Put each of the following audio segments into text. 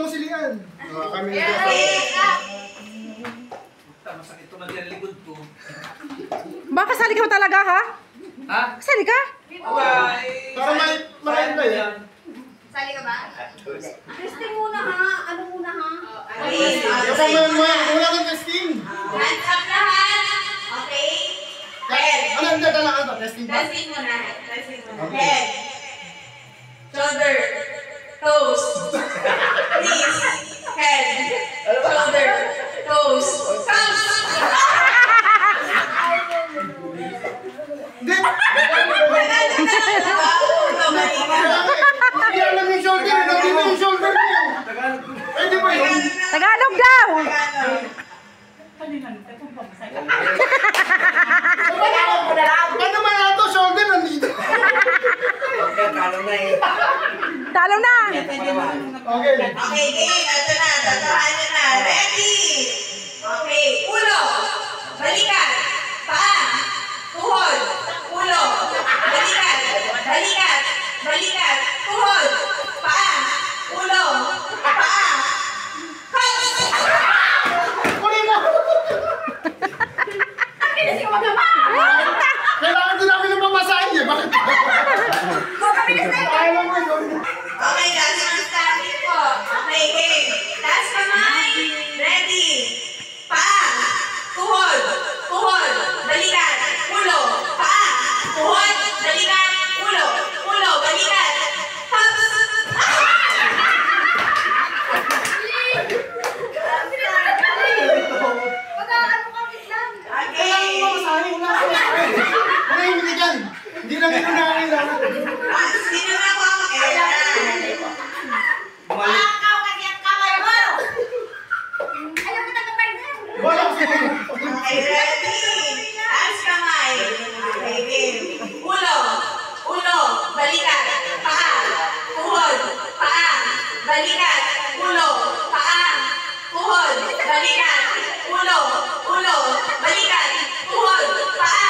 mo si Lian. Kami masakit ito magyan likod ko. Baka kasali ka ba talaga, ha? Ha? Kasali ka? para may marahin ba yan? Sali ka ba? Testing muna ha. Ano muna ha? Wala kang testing. Hands up lahat. Okay? Head. Ano, hindi talaga ito? Testing ba? Testing muna. Testing muna. Head. Shoulder. Toes. Knees. Head. Shoulder. Toes. Toes. Hindi! Hindi alam yung shoulder. Hindi mo yung shoulder niyo. Pwede ba yun? Tagalog daw! Ano man ito? Shoulder nandito. Talo na eh. Talo na! Okay. Okay, game. Ito na. Tatahan nyo na. Ready? Okay. Ulo. Balikan. Paa. Tuhod. Ulo. Balikan. Balikan. Balikan. Tuhod. Paa. Ulo. Paa. Kunin mo! Kasi ka magama! Kailangan din namin ng pamasahin niya. Bakit? Ayaw mo yun. Okay, that's one standing po. Okay, game. Taas kamay. Ready. Paa. Tuhod. Tuhod. Balikan. Ulo. Paa. Tuhod. Balikan. Ulo. Ulo. Balikan. Kailangan mo pamasahin. Wala akong pamasahin. Wala yung binigyan. Hindi namin yung nangangailangan. Sino na po ang kailangan? Pakaw kasi ang kamay mo! Ayaw mo nagpapagdan! Wala ko sila. Okay, ready? Taas kamay. Okay, game. Ulo. Ulo. Balikan. Paa. Tuhod. Paa. Balikan. Ulo. Paa. Tuhod. Balikan. Ulo. Ulo. Balikan. Tuhod. Paa.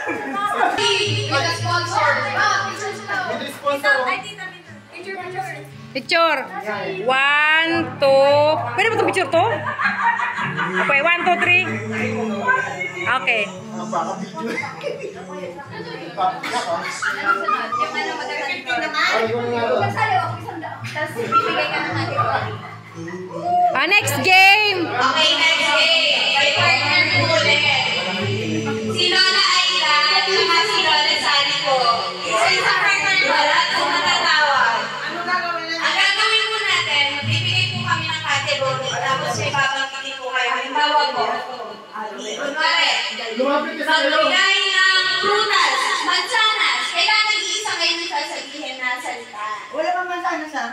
With a sponsor. May sponsor ko. Picture. 1, 2. Pwede ba itong picture to? Okay, 1, 2, 3. Okay. Baka video. Papiyak ah. Yung ano magagaling ko naman. Ay, kung nga lang. Masali ako isang daan. Tapos bibigay ka ng natin. Next game! Okay, next game. May partner po ulit. Si Lola Aida at saka si Lola Sally po. Isa-isa partner po. Lahat po matatawag. Ang gagawin po natin, bibigay po kami ng category. Tapos may babangkitin po kayo. Halimbawa po. Kunwari, Lumapit ka sa iyo. magbigay ng prutas, mansanas. Kailangan iisa kayo ng sasabihin na salita. Wala pa mansanas ah.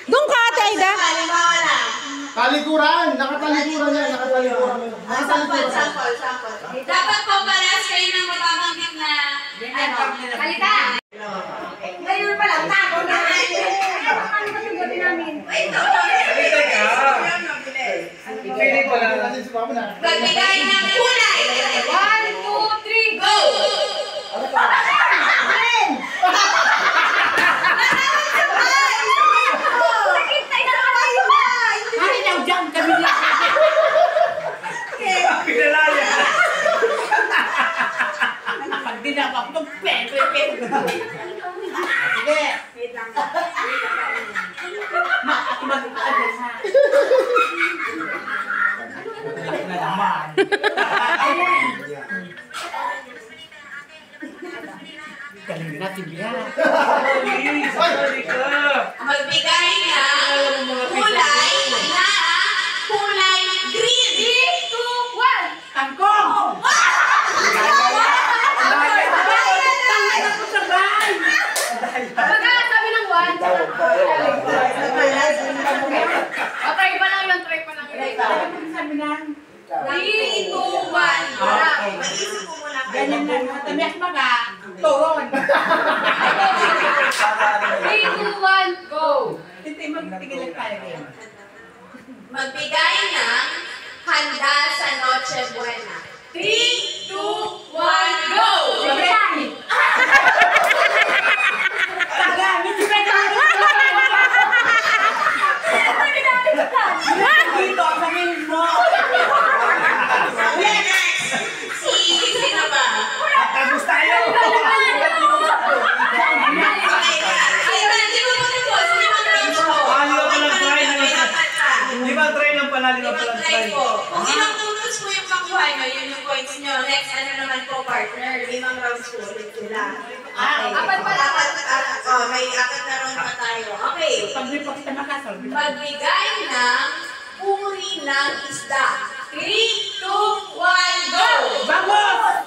Doon ka, Ate Aida. Halimbawa lang. Talikuran. Nakatalikuran yan. Nakatalikuran. Sample. Dapat po parehas kayo ng mababanggit na salita. Ngayon pa lang, tago na. Ano ba yung gabi namin? Wait, Feeling ko lang. magbigay ng kulay. 1, 2, 3, go! Pinalaya. Pag dinabak ng pepe. Sige. Ma, at mag-address ha. Na naman. Galing natin yan. Magbigay ng kulay green. 3, 2, 1. Tangkong! Sabi ng 1. Try pa lang yun. Sabi na. 3, 2, 1. Mag-isip ko muna kayo. Ganyan lang. Tamiyak maga. Turon. 3, 2, 1, go! Magtigil tayo. Magbigay ng handa sa Noche Buena. 3, 2, 1, go! next, ano naman po, partner? 5 rounds po ulit sila. Okay. Apat pala. May 4 na round pa tayo. Okay. Pag di pa kita makasal. Magbigay ng uri ng isda. 3, 2, 1, go! Vamos!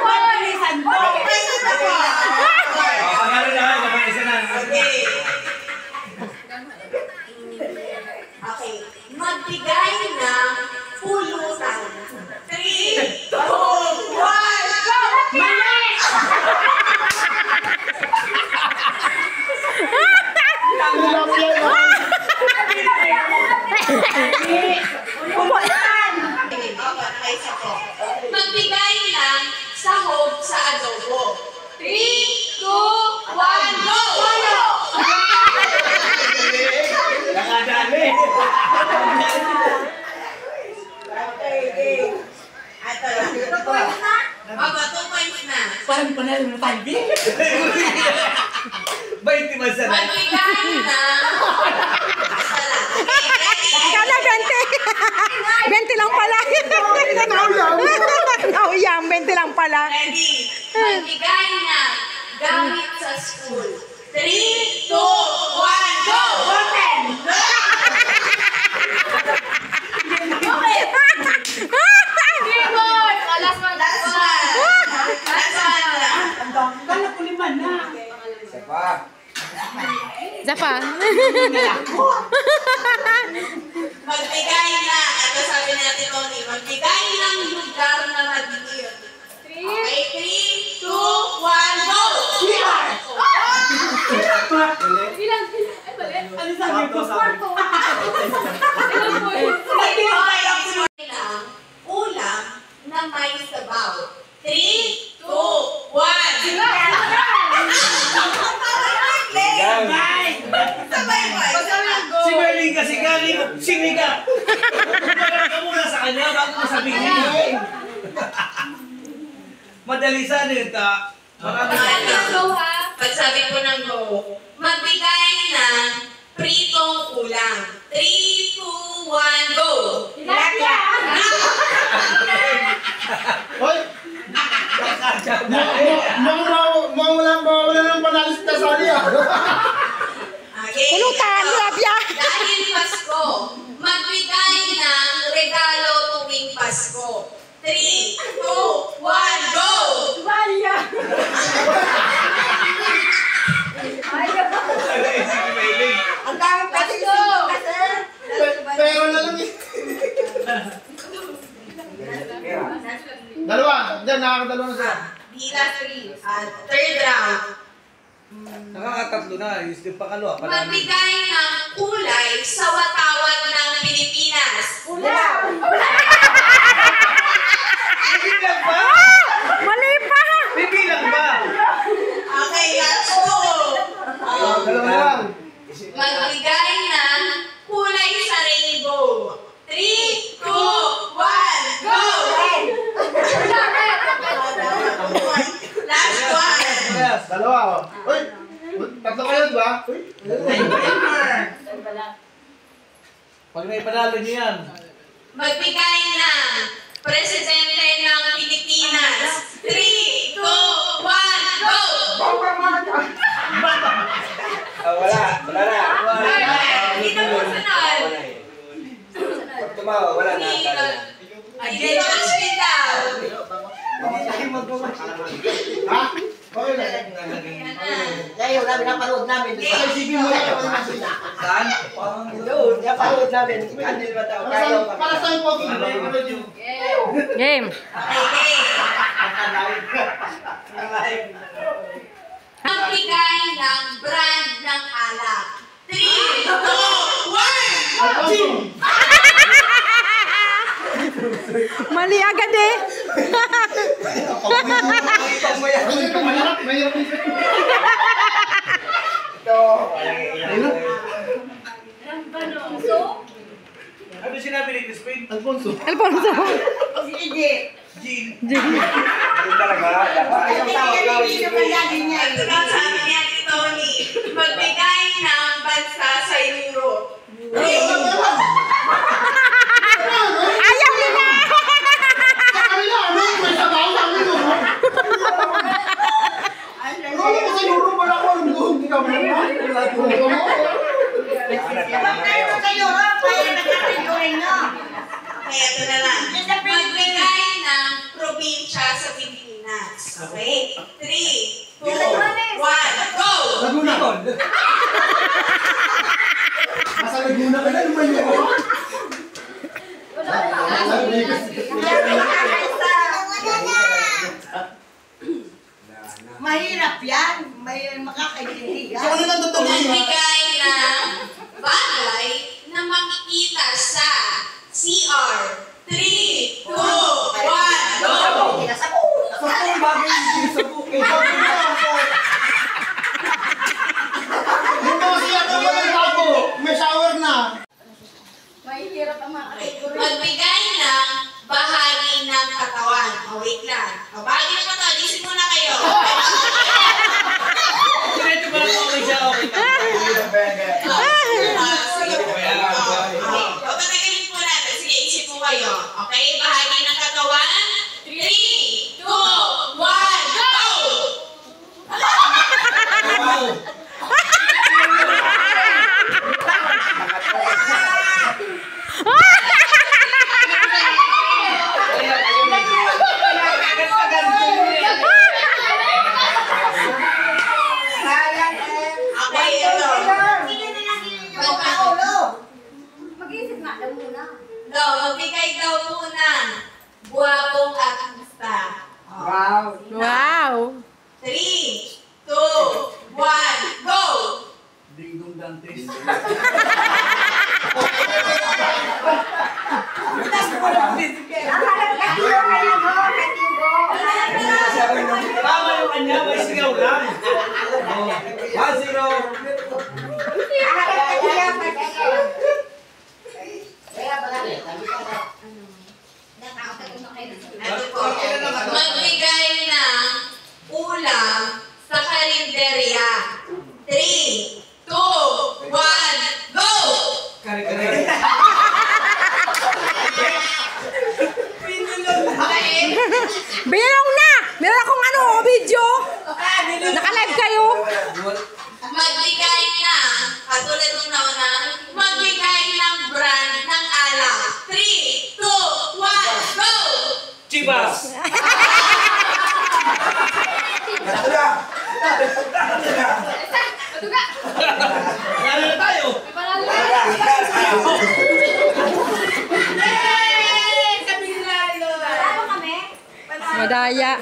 Pabilisan mo! Pagkano na, isa na. Okay. Okay. Magbigay ng pulutan. 3, 2, 1, go! Mali! Magbigay ng sahog sa adobo. 3, 2, 1, go! Nakadali. Ito lang. Baba, 2 points na. Parang panalo na tayo, Bi. 20 man sana. Magbigay ng... Kala 20. 20 lang pala. Nauyang, 20 lang pala. Ready? Magbigay ng gamit sa school. 3, 2, 1, go! Button! Last one lang. Kala ko 5 na. Zapa. Magbigay na, ito sabi natin, Tony, magbigay ng lugar na madilim. Okay, 3, 2, 1, go! Ano sabi ko? Ulam na may sabaw. 3, 2, 1, sabay ba? Si Merlin kasi galing, siniga. Magkaroon ka muna sa kanya bago mo sabihin. Madali sana yun, ta. Marami Pag sabi ko ng go, magbigay ng pritong ulam. 3, 2, 1, go! Hoy! Mawala ng panalis na sali ah. Okay. Pulutan, Rabia. Dahil Pasko, magbigay ng regalo tuwing Pasko. 3, 2, 1, go! Ang dami pati ko. Pero na lang eh. Dalawa. Diyan, nakakadalawa na sila. Bila 3. Third round. Nakakatatlo na, yung pangalawa. Magbigay ng kulay sa watawat ng Pilipinas. Bibilang ba? Mali pa. Bibilang ba? Okay, let's go! Dalawa na lang. Magbigay ng kulay sa rainbow. 3, 2, 1, go! Last one. Yes. Dalawa oh. Uy! Tatlo kayo ba? Uy! Pag naipanalo niyo yan. Magbigay ng Presidente ng Pilipinas. 3, 2, 1, go! Wala na. Dito po sunod. Pag tumawa, wala na. Dito hospital. Ha? Okay na. Ngayon, napanood namin. Ay, sige mo na. Saan? Doon, napanood namin. Ano ba tao? Para sa'yo po. Game. Okay. Magbigay ng brand ng alak. 3, 2, 1! Mali agad eh. Mahirap. Ano sinabi ni Crispin? Alfonso. Alfonso. Jean. Talaga. Ito na sabi niya ni Tony. Magbigay ng bansa sa Europe. 3, 2, 1, go! Laguna. Nasa Laguna ka na, lumayo. Mahirap yan. May makakaintindi So, ano lang totoo yun? Nagbigay ng bagay na makikita sa CR. 3, 2, 1, go! Sa kung bagay hindi sa bukid. Yung mga siya ka ba ng bago? May shower na. Magbigay ng bahagi ng katawan. Oh, wait lang. Oh, bahagi ng katawan. Isip muna kayo. Diretso pa lang okay siya, okay. Pagkagaling po natin. Sige, isip po kayo. Okay? Bahagi ng katawan. 3, 2, 1, go! Okay, ito. Mag-iisip nga lang muna. No, magbigay daw po ng buwabong at gusta. Wow. Wow! 3, 2, 1, go! Dingdong Dantes. Tama yung kanya, may sigaw lang. 1-0. Ano po? Magbigay ng ulam sa karinderya. 3, 2, 1, go! Kare-kare. Bilang na! Meron akong ano, video! Naka-live kayo! Magbigay ng, katulad nung nauna, magbigay ng brand ng alak. 3, 2, 1, go! Chivas. Lalo na tayo. Madaya.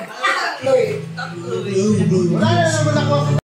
Wala na naman ako.